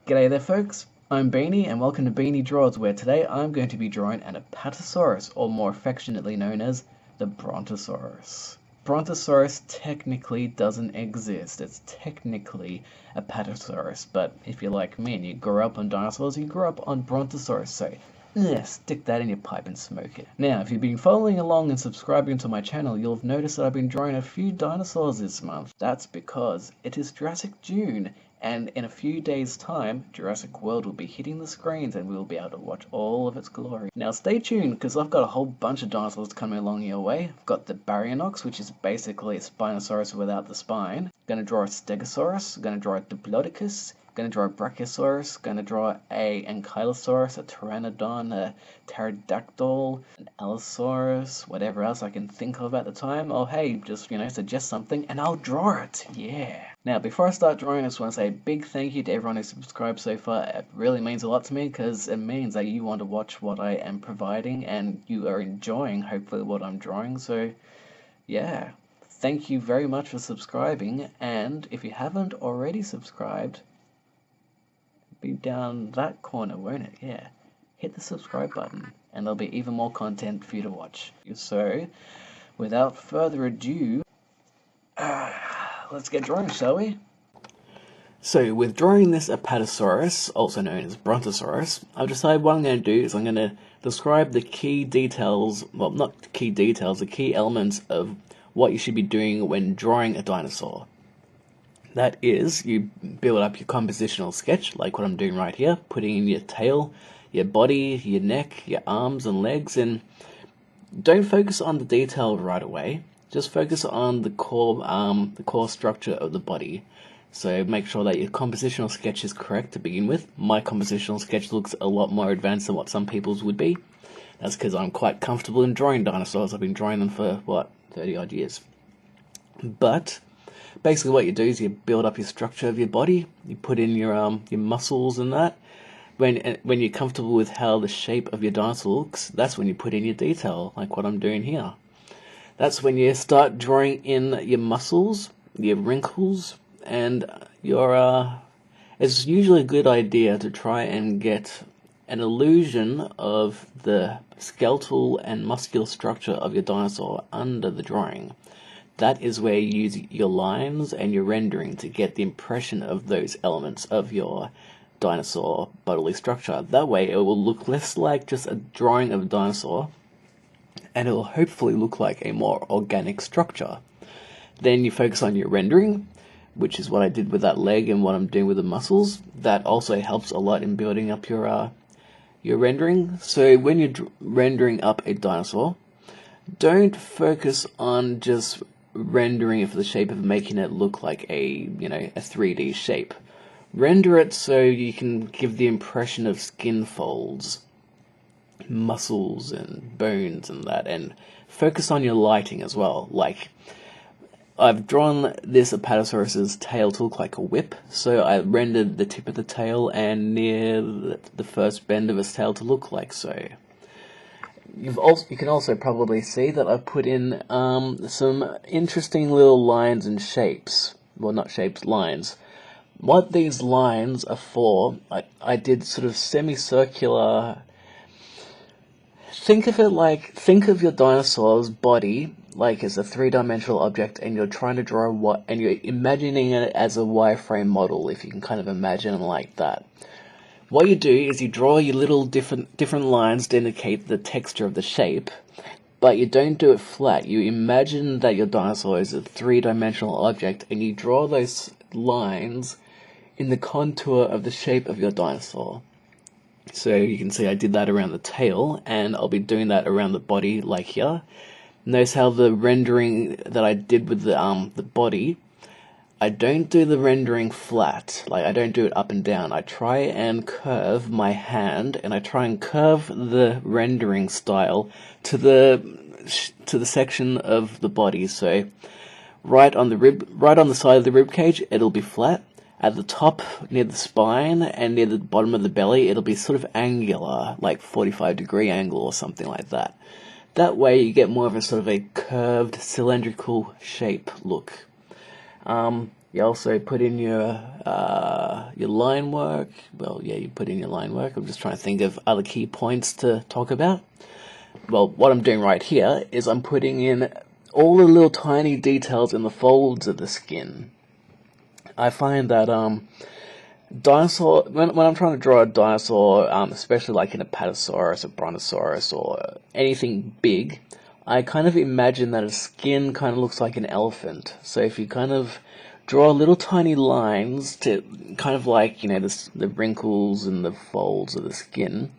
G'day there folks, I'm Beanie and welcome to Beanie Draws, where today I'm going to be drawing an Apatosaurus, or more affectionately known as the Brontosaurus. Brontosaurus technically doesn't exist, it's technically Apatosaurus, but if you're like me and you grew up on dinosaurs, you grew up on Brontosaurus, so stick that in your pipe and smoke it. Now, if you've been following along and subscribing to my channel, you'll have noticed that I've been drawing a few dinosaurs this month. That's because it is Jurassic June, and in a few days' time, Jurassic World will be hitting the screens and we will be able to watch all of its glory. Now stay tuned, because I've got a whole bunch of dinosaurs coming along your way. I've got the Baryonyx, which is basically a Spinosaurus without the spine. Gonna draw a Stegosaurus, gonna draw a Diplodocus, gonna draw a Brachiosaurus, gonna draw a Ankylosaurus, a Pteranodon, a Pterodactyl, an Allosaurus, whatever else I can think of at the time. Oh hey, just, suggest something and I'll draw it, yeah. Now, before I start drawing, I just want to say a big thank you to everyone who's subscribed so far. It really means a lot to me, because it means that you want to watch what I am providing and you are enjoying, hopefully, what I'm drawing. So, yeah, thank you very much for subscribing, and if you haven't already subscribed, be down that corner, won't it? Yeah, hit the subscribe button, and there'll be even more content for you to watch. So, without further ado, let's get drawing, shall we? So, with drawing this Apatosaurus, also known as Brontosaurus, I've decided what I'm going to do is I'm going to describe the key details, well, not the key details, the key elements of what you should be doing when drawing a dinosaur. That is, you build up your compositional sketch, like what I'm doing right here, putting in your tail, your body, your neck, your arms and legs, and don't focus on the detail right away. Just focus on the core structure of the body. So make sure that your compositional sketch is correct to begin with. My compositional sketch looks a lot more advanced than what some people's would be. That's because I'm quite comfortable in drawing dinosaurs. I've been drawing them for, 30 odd years. But basically what you do is you build up your structure of your body. You put in your muscles and that. When you're comfortable with how the shape of your dinosaur looks, that's when you put in your detail, like what I'm doing here. That's when you start drawing in your muscles, your wrinkles, and it's usually a good idea to try and get an illusion of the skeletal and muscular structure of your dinosaur under the drawing. That is where you use your lines and your rendering to get the impression of those elements of your dinosaur bodily structure. That way it will look less like just a drawing of a dinosaur, and it will hopefully look like a more organic structure. Then you focus on your rendering, which is what I did with that leg and what I'm doing with the muscles. That also helps a lot in building up your rendering. So when you're rendering up a dinosaur, don't focus on just rendering it for the shape of making it look like a 3D shape. Render it so you can give the impression of skin folds, muscles and bones and that, and focus on your lighting as well. Like, I've drawn this Apatosaurus's tail to look like a whip, so I rendered the tip of the tail and near the first bend of its tail to look like so. You can also probably see that I've put in some interesting little lines and shapes. Well, not shapes, lines. What these lines are for, I did sort of semicircular. Think of your dinosaur's body like as a three-dimensional object, and you're trying to draw and you're imagining it as a wireframe model, if you can kind of imagine it like that. What you do is you draw your little different lines to indicate the texture of the shape, but you don't do it flat. You imagine that your dinosaur is a three-dimensional object, and you draw those lines in the contour of the shape of your dinosaur. So you can see I did that around the tail, and I'll be doing that around the body, like here. Notice how the rendering that I did with the body, I don't do the rendering flat. Like, I don't do it up and down. I try and curve my hand, and I try and curve the rendering style to the section of the body. So right on the side of the rib cage, it'll be flat. At the top, near the spine, and near the bottom of the belly, it'll be sort of angular, like 45-degree angle or something like that. That way you get more of a sort of a curved, cylindrical shape look. You also put in your line work. Well, yeah, you put in your line work. I'm just trying to think of other key points to talk about. Well, what I'm doing right here is I'm putting in all the little tiny details in the folds of the skin. I find that dinosaur, when I'm trying to draw a dinosaur, especially like an Apatosaurus, a Brontosaurus, or anything big, I kind of imagine that its skin kind of looks like an elephant. So if you kind of draw little tiny lines to kind of like, the wrinkles and the folds of the skin,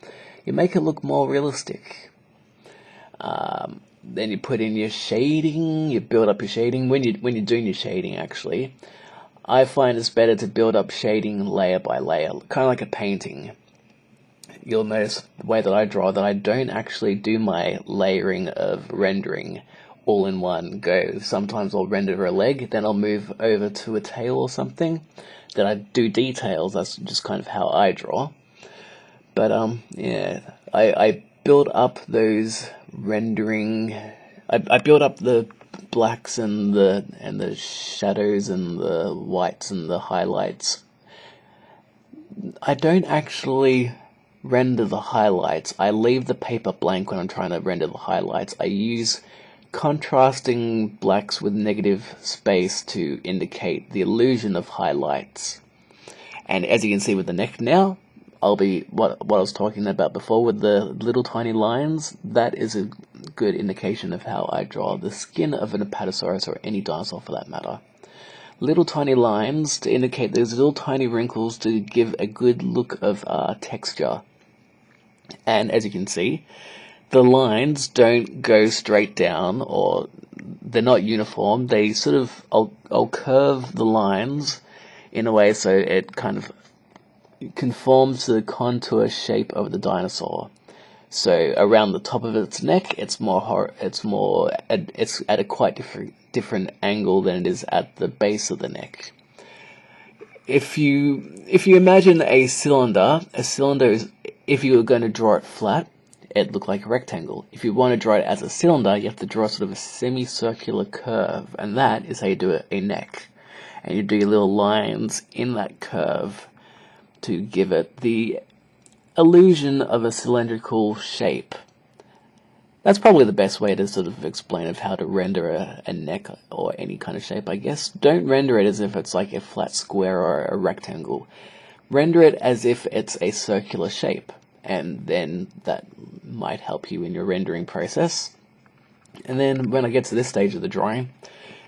you make it look more realistic. Then you put in your shading, you build up your shading. When you're doing your shading, actually, I find it's better to build up shading layer by layer, kind of like a painting. You'll notice the way that I draw that I don't actually do my layering of rendering all in one go. Sometimes I'll render a leg, then I'll move over to a tail or something. Then I do details. That's just kind of how I draw. But yeah, I build up those rendering. I build up the blacks and the shadows and the whites and the highlights. I don't actually render the highlights. I leave the paper blank when I'm trying to render the highlights. I use contrasting blacks with negative space to indicate the illusion of highlights. And as you can see with the neck now, I'll be what I was talking about before with the little tiny lines. That is a good indication of how I draw the skin of an Apatosaurus, or any dinosaur for that matter. Little tiny lines to indicate those little tiny wrinkles to give a good look of texture. And as you can see, the lines don't go straight down, or they're not uniform. They sort of, I'll curve the lines in a way so it kind of conforms to the contour shape of the dinosaur. So around the top of its neck, it's at a quite different angle than it is at the base of the neck. If you imagine a cylinder is, if you were going to draw it flat, it'd look like a rectangle. If you want to draw it as a cylinder, you have to draw sort of a semicircular curve, and that is how you do a neck. And you do your little lines in that curve to give it the illusion of a cylindrical shape. That's probably the best way to sort of explain of how to render a neck or any kind of shape, I guess. Don't render it as if it's like a flat square or a rectangle. Render it as if it's a circular shape, and then that might help you in your rendering process. And then when I get to this stage of the drawing,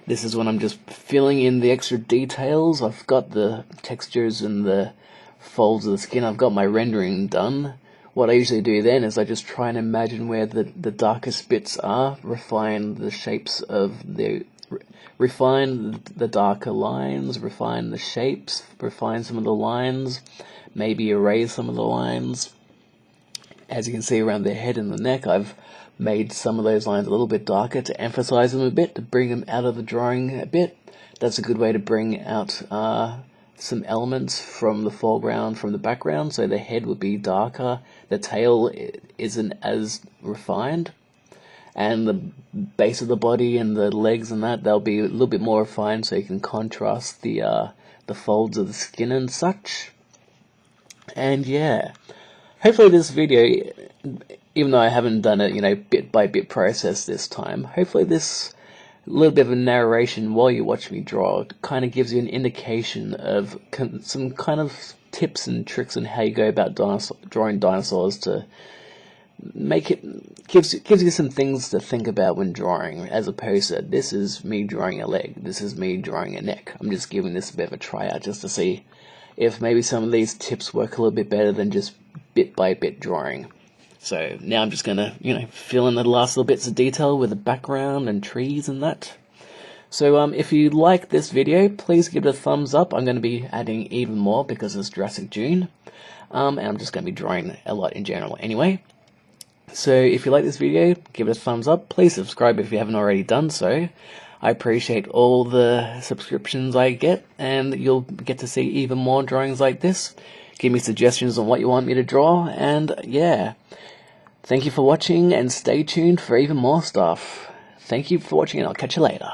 this is when I'm just filling in the extra details. I've got the textures and the folds of the skin. I've got my rendering done. What I usually do then is I just try and imagine where the darkest bits are, refine the darker lines, refine the shapes, refine some of the lines, maybe erase some of the lines. As you can see around the head and the neck, I've made some of those lines a little bit darker to emphasize them a bit, to bring them out of the drawing a bit. That's a good way to bring out some elements from the foreground, from the background. So the head would be darker, the tail isn't as refined, and the base of the body and the legs and that, they'll be a little bit more refined, so you can contrast the folds of the skin and such. And yeah, hopefully this video, even though I haven't done it, bit by bit process this time, hopefully this little bit of a narration while you watch me draw kind of gives you an indication of some kind of tips and tricks on how you go about drawing dinosaurs, to make it gives you some things to think about when drawing, as opposed to this is me drawing a leg, this is me drawing a neck. I'm just giving this a bit of a try out just to see if maybe some of these tips work a little bit better than just bit by bit drawing. So now I'm just going to, fill in the last little bits of detail with the background and trees and that. So if you like this video, please give it a thumbs up. I'm going to be adding even more because it's Jurassic June. And I'm just going to be drawing a lot in general anyway. So if you like this video, give it a thumbs up. Please subscribe if you haven't already done so. I appreciate all the subscriptions I get, and you'll get to see even more drawings like this. Give me suggestions on what you want me to draw, and yeah. Thank you for watching, and stay tuned for even more stuff. Thank you for watching, and I'll catch you later.